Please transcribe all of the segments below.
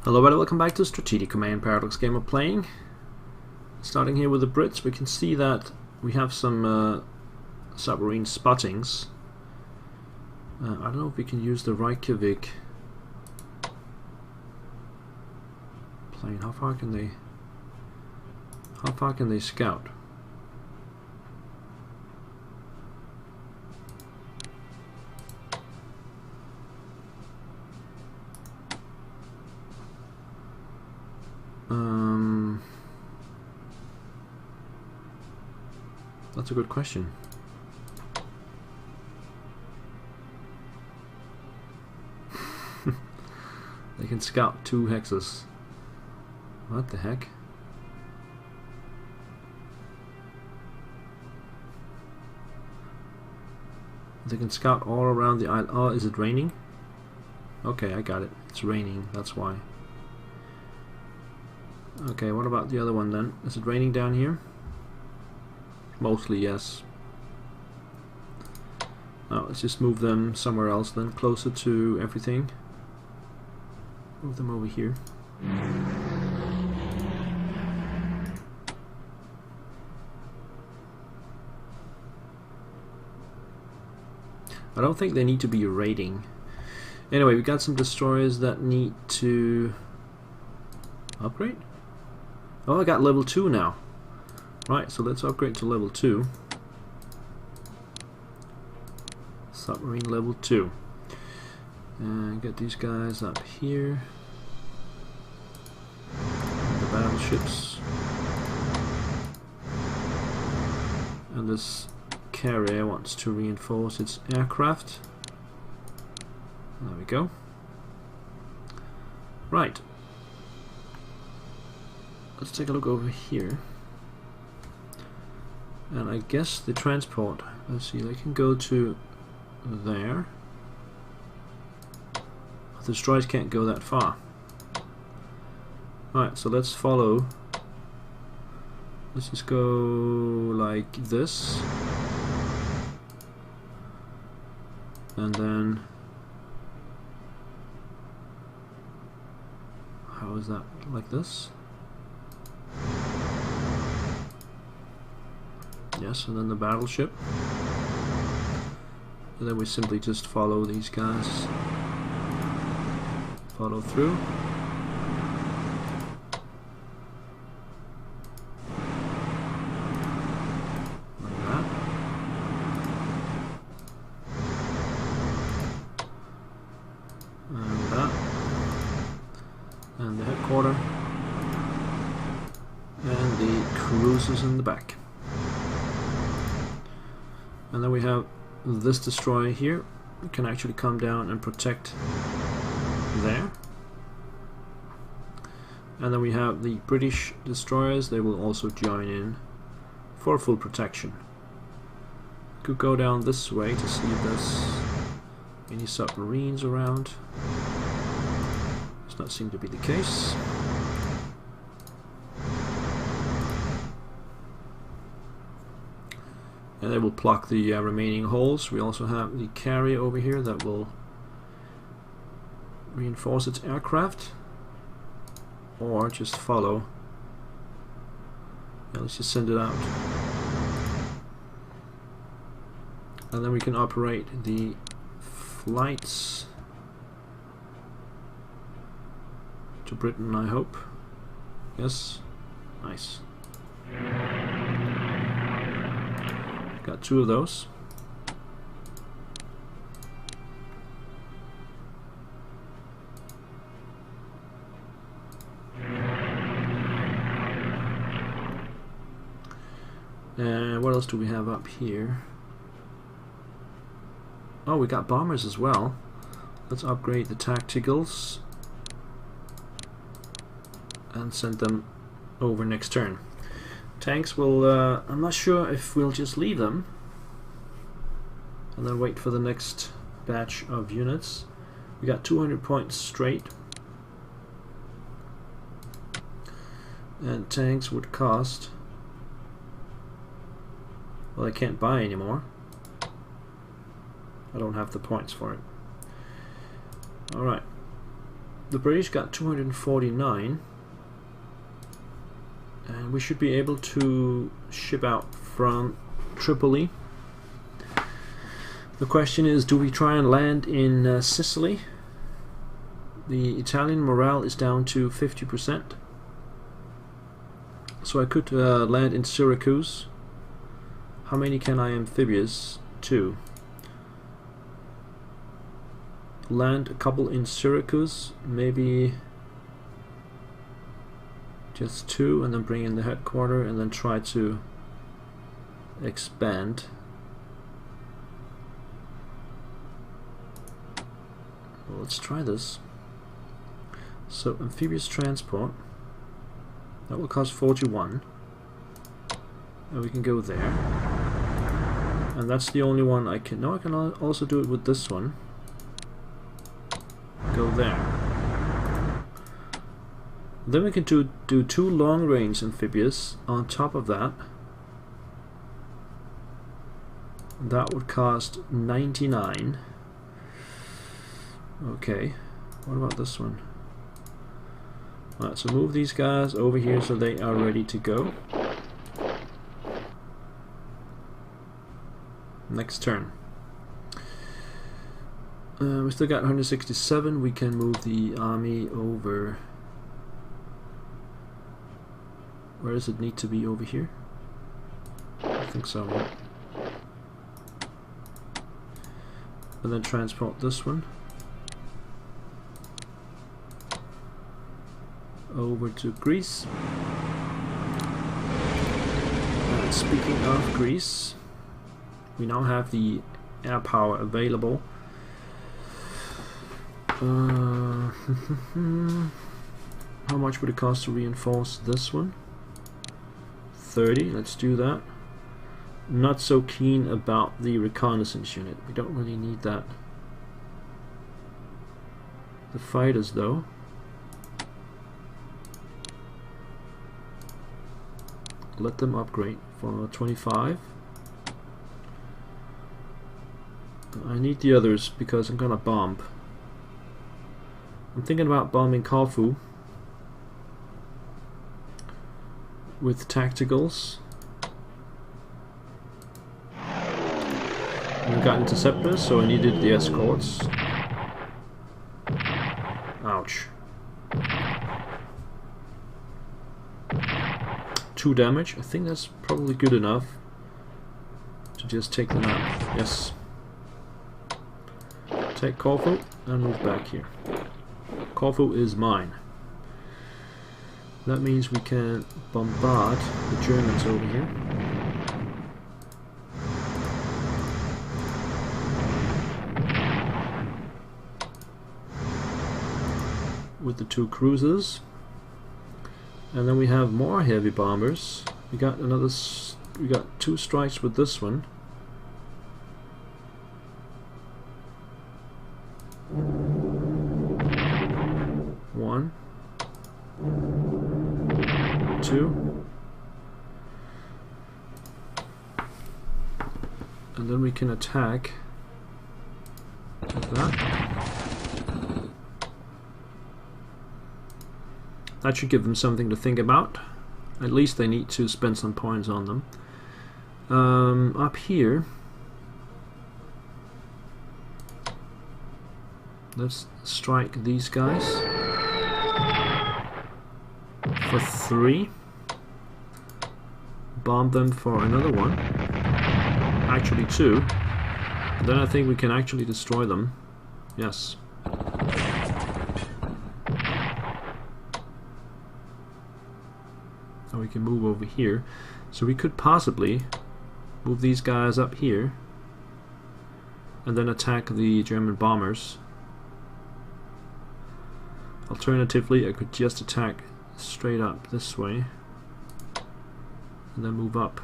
Hello everybody, welcome back to Strategic Command Paradox Game of Playing. Starting here with the Brits, we can see that we have some submarine spottings. I don't know if we can use the Reykjavik plane. How far can they scout? That's a good question. They can scout 2 hexes. What the heck? They can scout all around the island. Oh, is it raining? Okay, I got it. It's raining, that's why. Okay, what about the other one then? Is it raining down here? Mostly yes. Now let's just move them somewhere else then, closer to everything. Move them over here. I don't think they need to be raiding. Anyway, we got some destroyers that need to upgrade. Oh, I got level 2 now. Right, so let's upgrade to level 2. Submarine level 2. And get these guys up here. The battleships. And this carrier wants to reinforce its aircraft. There we go. Right. Let's take a look over here. And I guess the transport, let's see, they can go to there. The destroyers can't go that far. Alright, so let's follow. Let's just go like this. And then, how is that? Like this? Yes, and then the battleship. And then we simply just follow these guys. Follow through. Like that. And that. And the headquarter. And the cruisers in the back. And then we have this destroyer here. It can actually come down and protect there. And then we have the British destroyers. They will also join in for full protection. Could go down this way to see if there's any submarines around. Does not seem to be the case. And they will block the remaining holes. We also have the carrier over here that will reinforce its aircraft, or just follow. Yeah, let's just send it out. And then we can operate the flights to Britain, I hope. Yes, nice. Got 2 of those. And what else do we have up here? Oh, we got bombers as well. Let's upgrade the tacticals and send them over next turn. Tanks will, I'm not sure if we'll just leave them and then wait for the next batch of units. We got 200 points straight, and tanks would cost, well, I can't buy anymore. I don't have the points for it. Alright. The British got 249, and we should be able to ship out from Tripoli. The question is, do we try and land in Sicily? The Italian morale is down to 50%. So I could land in Syracuse. How many can I amphibious? 2. Land a couple in Syracuse, maybe just 2, and then bring in the headquarters, and then try to expand. Well, let's try this. So amphibious transport, that will cost 41, and we can go there, and that's the only one I can. Now I can also do it with this one. Go there. Then we can do 2 long-range amphibious on top of that. That would cost 99. Okay, what about this one? Alright, so move these guys over here so they are ready to go. Next turn. We still got 167. We can move the army over. Where does it need to be? Over here? I think so. Yeah. And then transport this one over to Greece. And speaking of Greece, we now have the air power available. How much would it cost to reinforce this one? 30, let's do that. Not so keen about the reconnaissance unit, we don't really need that. The fighters though. Let them upgrade for 25. I need the others because I'm gonna bomb. I'm thinking about bombing Corfu with tacticals. We got interceptors, so I needed the escorts. Ouch. 2 damage. I think that's probably good enough to just take them out. Yes. Take Corfu and move back here. Corfu is mine. That means we can bombard the Germans over here. With the 2 cruisers. And then we have more heavy bombers. We got 2 strikes with this one. One, 2, and then we can attack like that. That should give them something to think about. At least they need to spend some points on them. Up here, let's strike these guys for 3. Bomb them for another 1. Actually 2. And then I think we can actually destroy them. Yes. Now we can move over here. So we could possibly move these guys up here and then attack the German bombers. Alternatively, I could just attack straight up this way and then move up.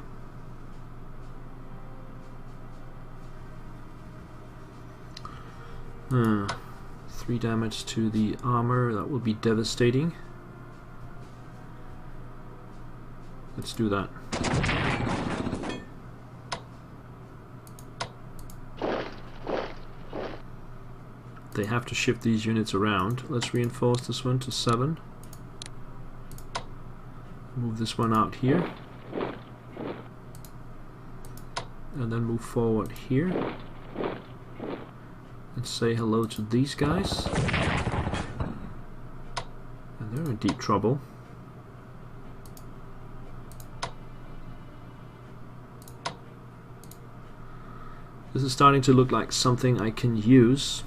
Hmm. 3 damage to the armor, that would be devastating. Let's do that. they have to shift these units around. Let's reinforce this one to 7. Move this one out here. And then move forward here. And say hello to these guys. And they're in deep trouble. This is starting to look like something I can use.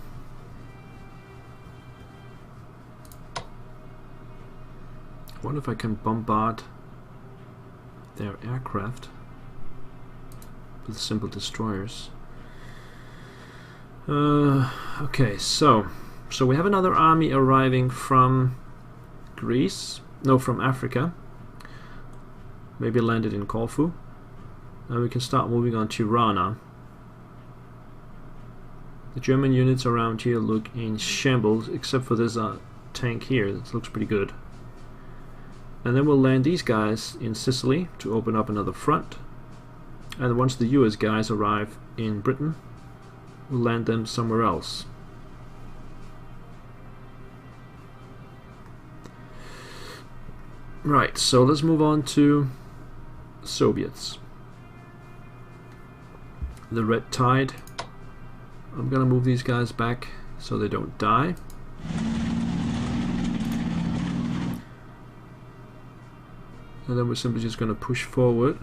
I wonder if I can bombard their aircraft with simple destroyers. Okay, so we have another army arriving from Greece, no, from Africa. Maybe landed in Corfu. Now we can start moving on Tirana. The German units around here look in shambles, except for this tank here. This looks pretty good. And then we'll land these guys in Sicily to open up another front. And once the US guys arrive in Britain, we'll land them somewhere else. Right, so let's move on to Soviets. The Red Tide. I'm gonna move these guys back so they don't die. And then we're simply just gonna push forward.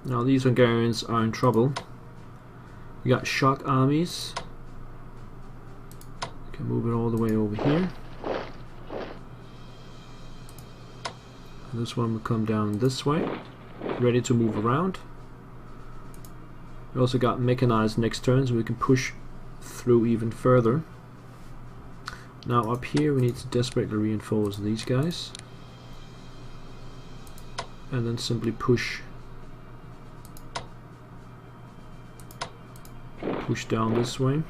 Now these Hungarians are in trouble. We got shock armies. We can move it all the way over here. And this one will come down this way, ready to move around. We also got mechanized next turn, so we can push through even further. Now up here we need to desperately reinforce these guys. And then simply push down this way.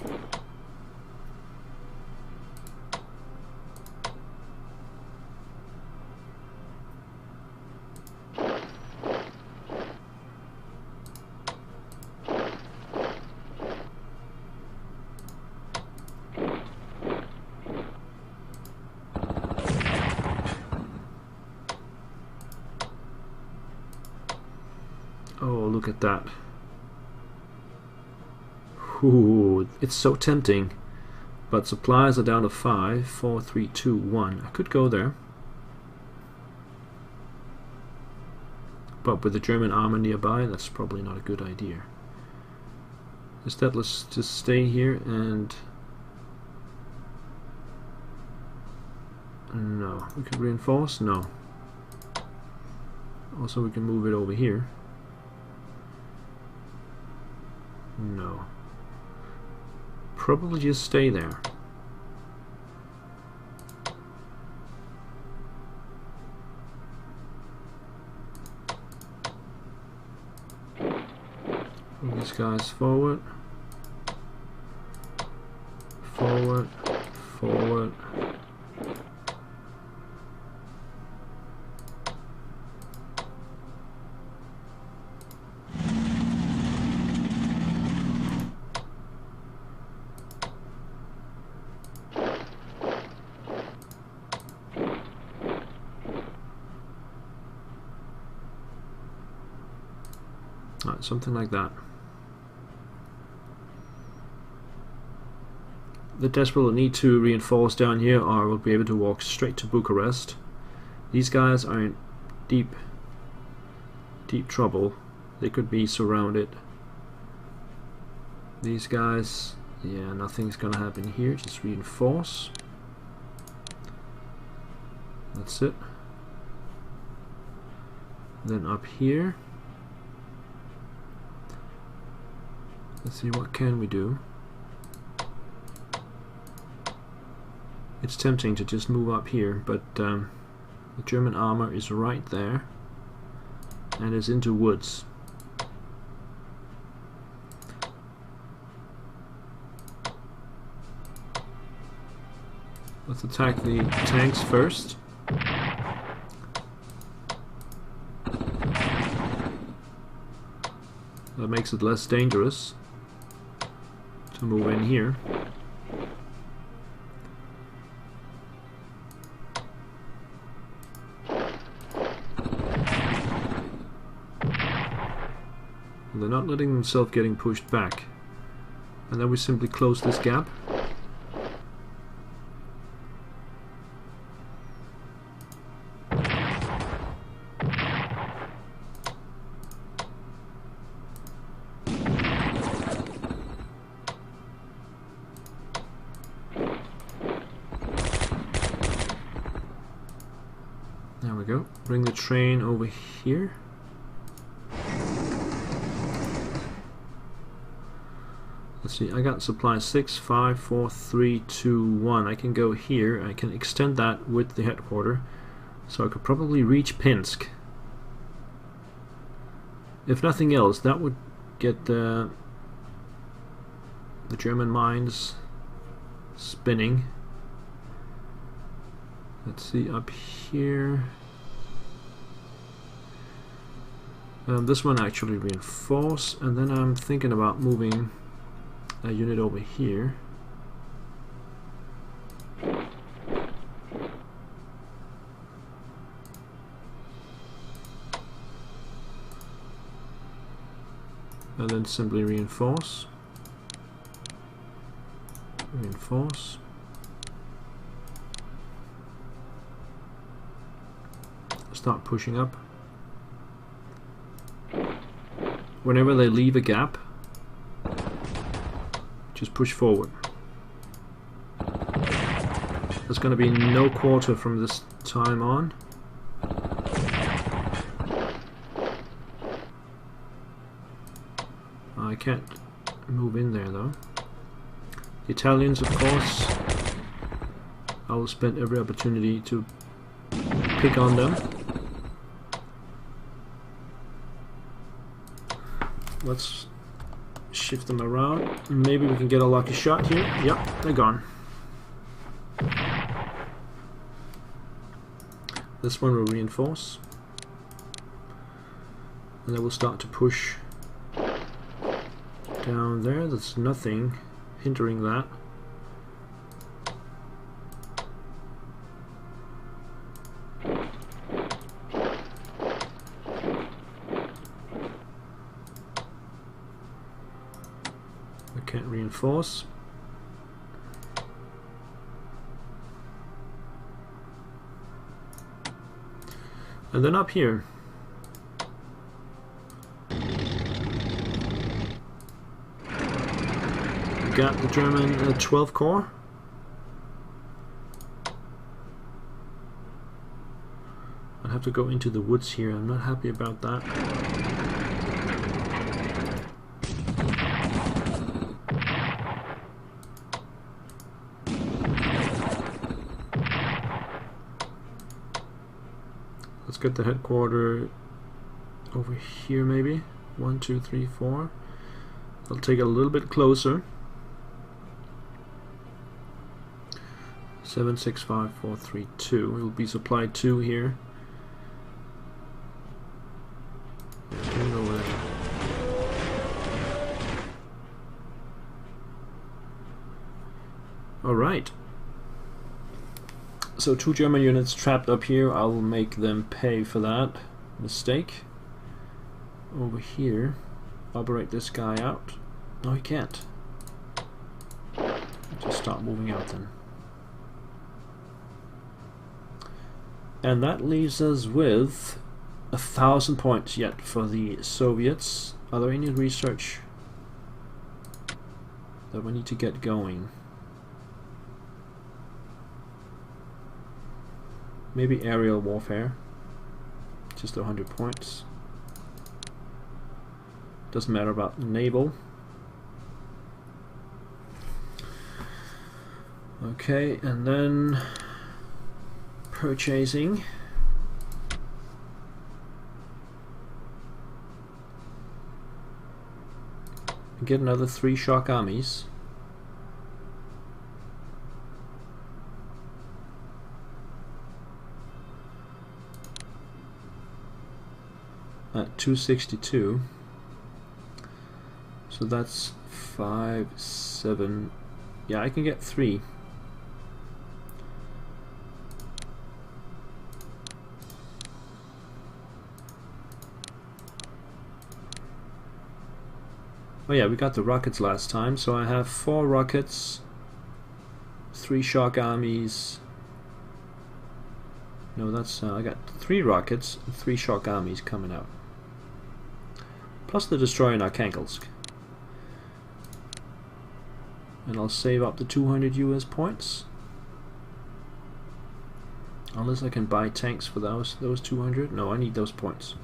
Oh, look at that. Ooh, it's so tempting, but supplies are down to 5, 4, 3, 2, 1. I could go there, but with the German armor nearby, that's probably not a good idea. Instead, let's just stay here and no, we can reinforce. No. Also, we can move it over here. No. Probably just stay there. Move these guys forward. Forward. Forward. Something like that. The desperate will need to reinforce down here, or we'll be able to walk straight to Bucharest. These guys are in deep trouble. They could be surrounded. These guys, yeah, nothing's gonna happen here. Just reinforce. That's it. Then up here, let's see, what can we do? It's tempting to just move up here, but the German armor is right there and is into woods. Let's attack the tanks first. That makes it less dangerous to move in here. And they're not letting themselves getting pushed back. And then we simply close this gap. There we go. Bring the train over here. Let's see, I got supply 6, 5, 4, 3, 2, 1. I can go here. I can extend that with the headquarters. So I could probably reach Pinsk. If nothing else, that would get the German mines spinning. Let's see, up here. This one actually reinforce, and then I'm thinking about moving a unit over here. And then simply reinforce. Reinforce. Start pushing up. Whenever they leave a gap, just push forward. There's going to be no quarter from this time on. I can't move in there though. The Italians, of course, I will spend every opportunity to pick on them. Let's shift them around. Maybe we can get a lucky shot here. Yep, they're gone. This one will reinforce. And then we'll start to push down there. There's nothing hindering that. Can't reinforce. And then up here. We got the German 12 Corps. I'll have to go into the woods here. I'm not happy about that. Let's get the headquarters over here maybe. 1, 2, 3, 4. I'll take it a little bit closer. 7, 6, 5, 4, 3, 2. It will be supply 2 here. Alright. So 2 German units trapped up here. I'll make them pay for that mistake. Over here, operate this guy out. No, he can't. Just start moving out then. And that leaves us with 1,000 points yet for the Soviets. Are there any research that we need to get going? Maybe aerial warfare. Just 100 points. Doesn't matter about naval. Okay, and then purchasing. Get another 3 shock armies. At 262. So that's 5, 7. Yeah, I can get 3. Oh yeah, we got the rockets last time, so I have 4 rockets, 3 shock armies. No, that's I got 3 rockets and 3 shock armies coming out, plus the destroyer in Arkhangelsk. And I'll save up the 200 US points, unless I can buy tanks for those 200. No, I need those points.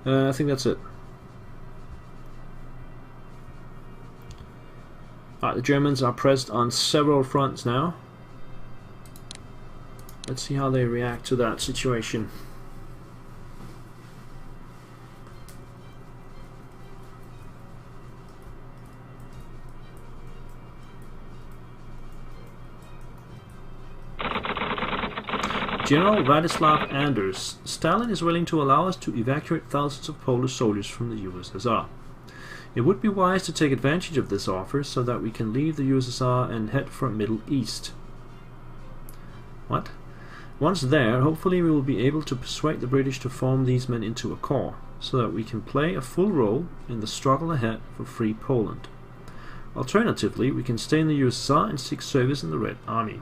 I think that's it. The Germans are pressed on several fronts now. Let's see how they react to that situation. General Vladislav Anders. Stalin is willing to allow us to evacuate thousands of Polish soldiers from the USSR. It would be wise to take advantage of this offer so that we can leave the USSR and head for Middle East. What? Once there, hopefully we will be able to persuade the British to form these men into a corps, so that we can play a full role in the struggle ahead for free Poland. Alternatively, we can stay in the USSR and seek service in the Red Army.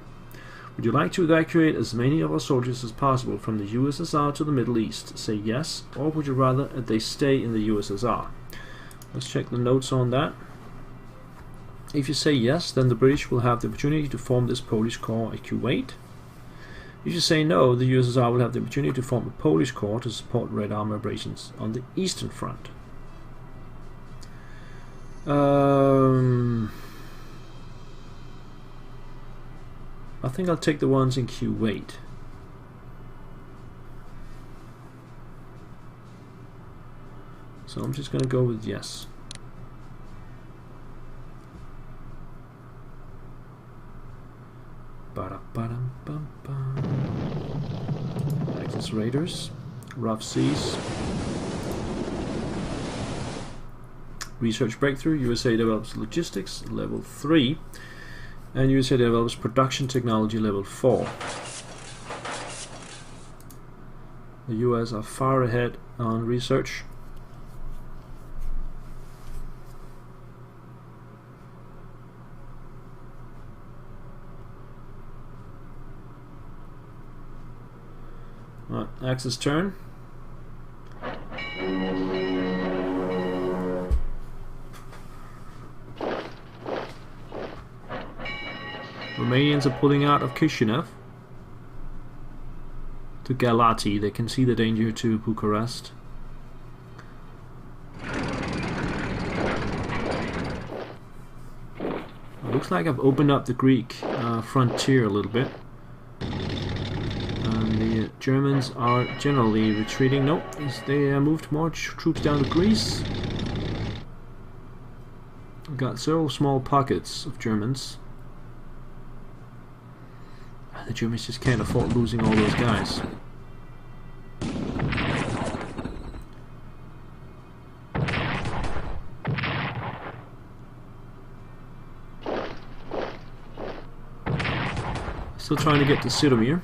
Would you like to evacuate as many of our soldiers as possible from the USSR to the Middle East? Say yes, or would you rather that they stay in the USSR? Let's check the notes on that. If you say yes, then the British will have the opportunity to form this Polish corps at Kuwait. If you say no, the USSR will have the opportunity to form a Polish corps to support Red Army operations on the Eastern Front. I think I'll take the ones in Kuwait. So I'm just going to go with yes. Axis Raiders, Rough Seas, Research Breakthrough. USA develops logistics level 3, and USA develops production technology level 4. The US are far ahead on research. Right, Axis turn. Romanians are pulling out of Chisinau to Galati. They can see the danger to Bucharest. It looks like I've opened up the Greek frontier a little bit. The Germans are generally retreating. Nope, they moved more troops down to Greece. We've got several small pockets of Germans. The Germans just can't afford losing all those guys. Still trying to get to Sidomir.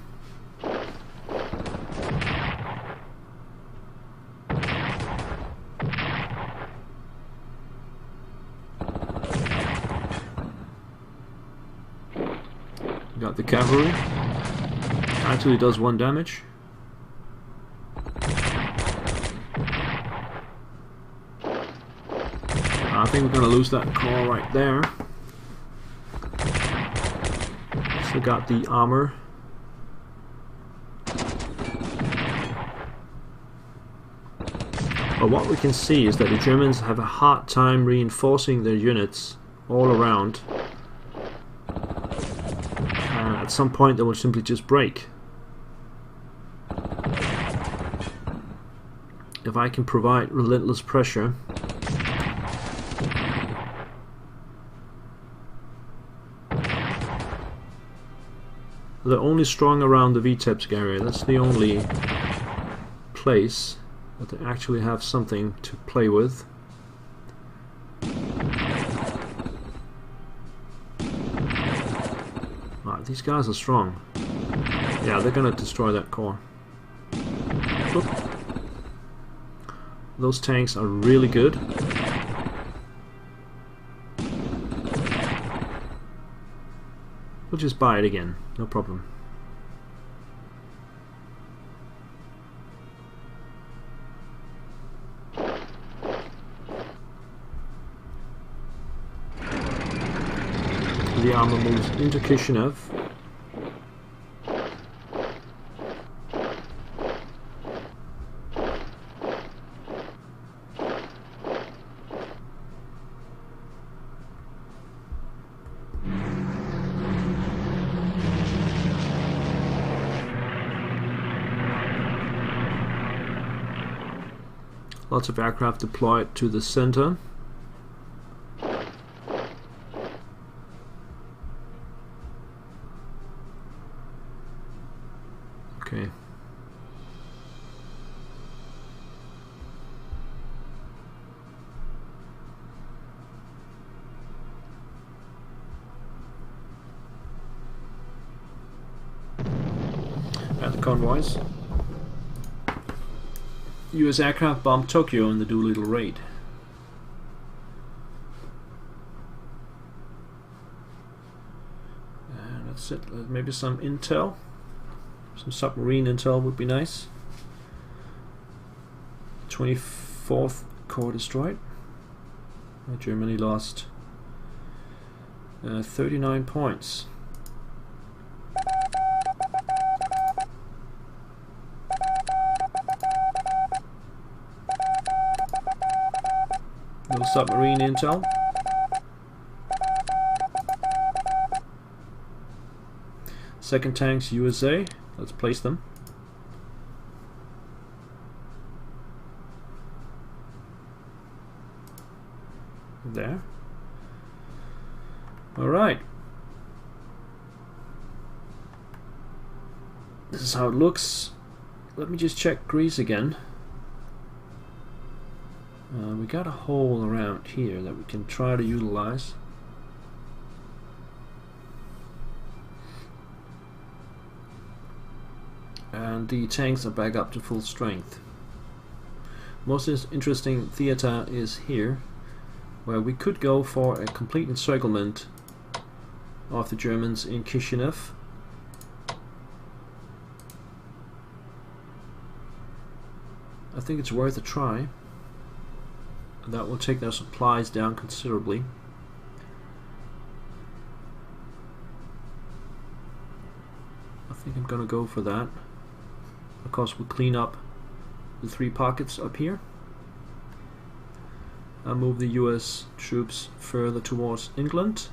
Got the cavalry. Actually does 1 damage. I think we're gonna lose that corps right there. Still got the armor. But what we can see is that the Germans have a hard time reinforcing their units all around. at some point they will simply just break. If I can provide relentless pressure, they're only strong around the Vitebsk area. That's the only place that they actually have something to play with. Right, these guys are strong. Yeah, they're gonna destroy that core. Oop. Those tanks are really good. We'll just buy it again, no problem. The armor moves into Kishinev. Lots of aircraft deployed to the center. Okay. At the convoys. US aircraft bombed Tokyo in the Doolittle raid. And that's it. Maybe some intel. Some submarine intel would be nice. 24th Corps destroyed. Germany lost 39 points. No submarine intel. Second tanks USA. Let's place them. There. Alright. This is how it looks. Let me just check Greece again. We got a hole around here that we can try to utilize. And the tanks are back up to full strength. Most interesting theater is here, where we could go for a complete encirclement of the Germans in Kishinev. I think it's worth a try. That will take their supplies down considerably. I think I'm gonna go for that. Of course, we'll clean up the 3 pockets up here. I'll move the US troops further towards England,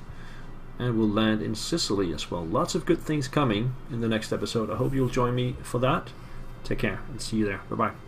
and we'll land in Sicily as well. Lots of good things coming in the next episode. I hope you'll join me for that. Take care and see you there. Bye bye.